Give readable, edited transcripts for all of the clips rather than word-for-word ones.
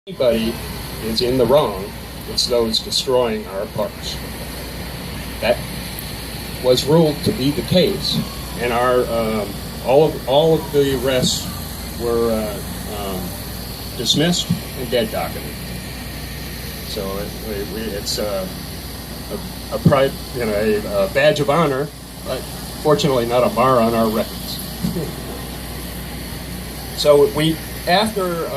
anybody is in the wrong, it's those destroying our parks. That was ruled to be the case, and our all of the arrests were dismissed and dead docketed. So it's a pride, a badge of honor, but fortunately not a bar on our records. So after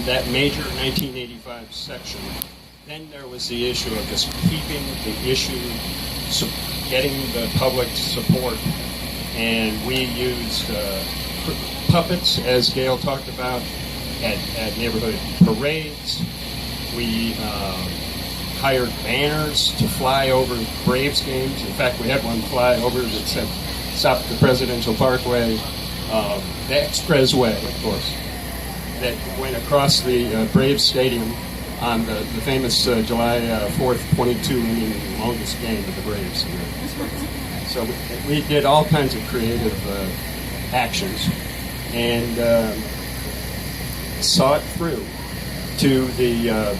that major 1985 section, then there was the issue of just keeping the issue, getting the public support, and we used puppets, as Gale talked about, at neighborhood parades. We hired banners to fly over Braves games. In fact, we had one fly over that said, "Stop at the Presidential Parkway," the Expressway, of course, that went across the Braves Stadium on the famous July 4th, 22 inning longest game of the Braves. So we did all kinds of creative actions and saw it through to the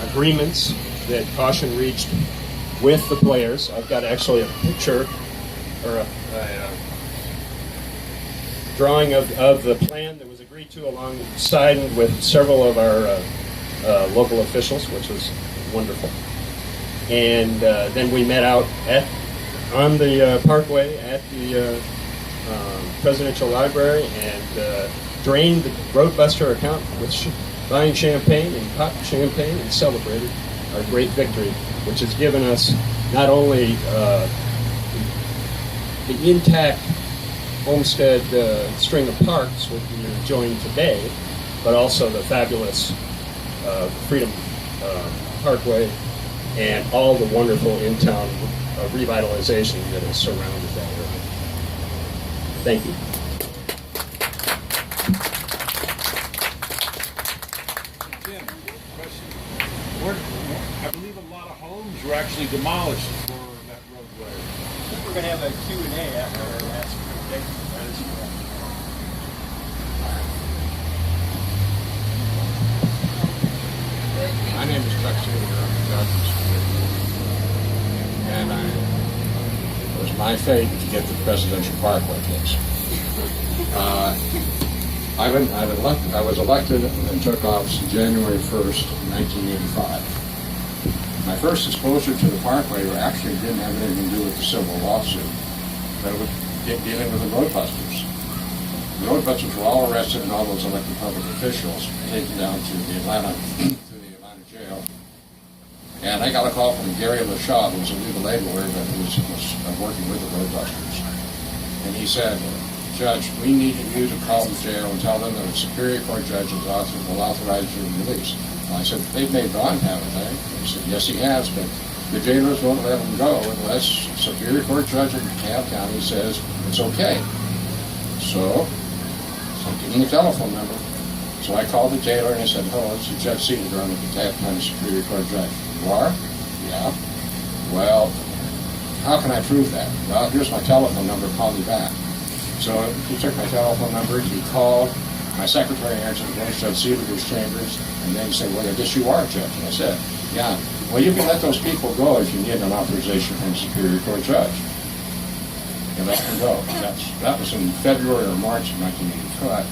agreements that Caution reached with the players. I've got actually a picture or a drawing of the plan that was agreed to alongside with several of our local officials, which was wonderful. And then we met out on the Parkway at the Presidential Library and drained the Roadbuster account with buying champagne and popped champagne and celebrated our great victory, which has given us not only the intact Olmsted string of parks, which we're enjoying today, but also the fabulous Freedom Parkway and all the wonderful in-town revitalization that has surrounded that area. Thank you. Jim, question. I believe a lot of homes were actually demolished for that roadway. I think we're going to have a Q&A after our last presentation. That is correct. My name is Chuck Seelinger. I'm the Justice Committee. And it was my fate to get the Presidential Parkway case. I was elected and took office January 1st, 1985. My first exposure to the Parkway actually didn't have anything to do with the civil lawsuit, but it was dealing with the roadbusters. The roadbusters were all arrested and all those elected public officials taken down to the Atlanta jail. And I got a call from Gary LaShaw, who was a legal aid lawyer that was working with the roadbusters. And he said, "Judge, we need you to call the jail and tell them that a Superior Court judge will authorize your release." And I said, "They've made bond, haven't they?" He said, "Yes, he has, but the jailers won't let them go unless Superior Court judge in DeKalb County says it's okay." So give me a telephone number. So I called the jailer and I said, "Hello, this is Judge Seelinger. I'm the DeKalb County Superior Court judge." "You are?" "Yeah." "Well, how can I prove that?" "Well, here's my telephone number. Call me back." So he took my telephone number. He called. My secretary answered the phone, Judge Seelinger's chambers, and then he said, "Well, I guess you are a judge." And I said, "Yeah. Well, you can let those people go if you need an authorization from the Superior Court judge. And let them go." That was in February or March of 1985.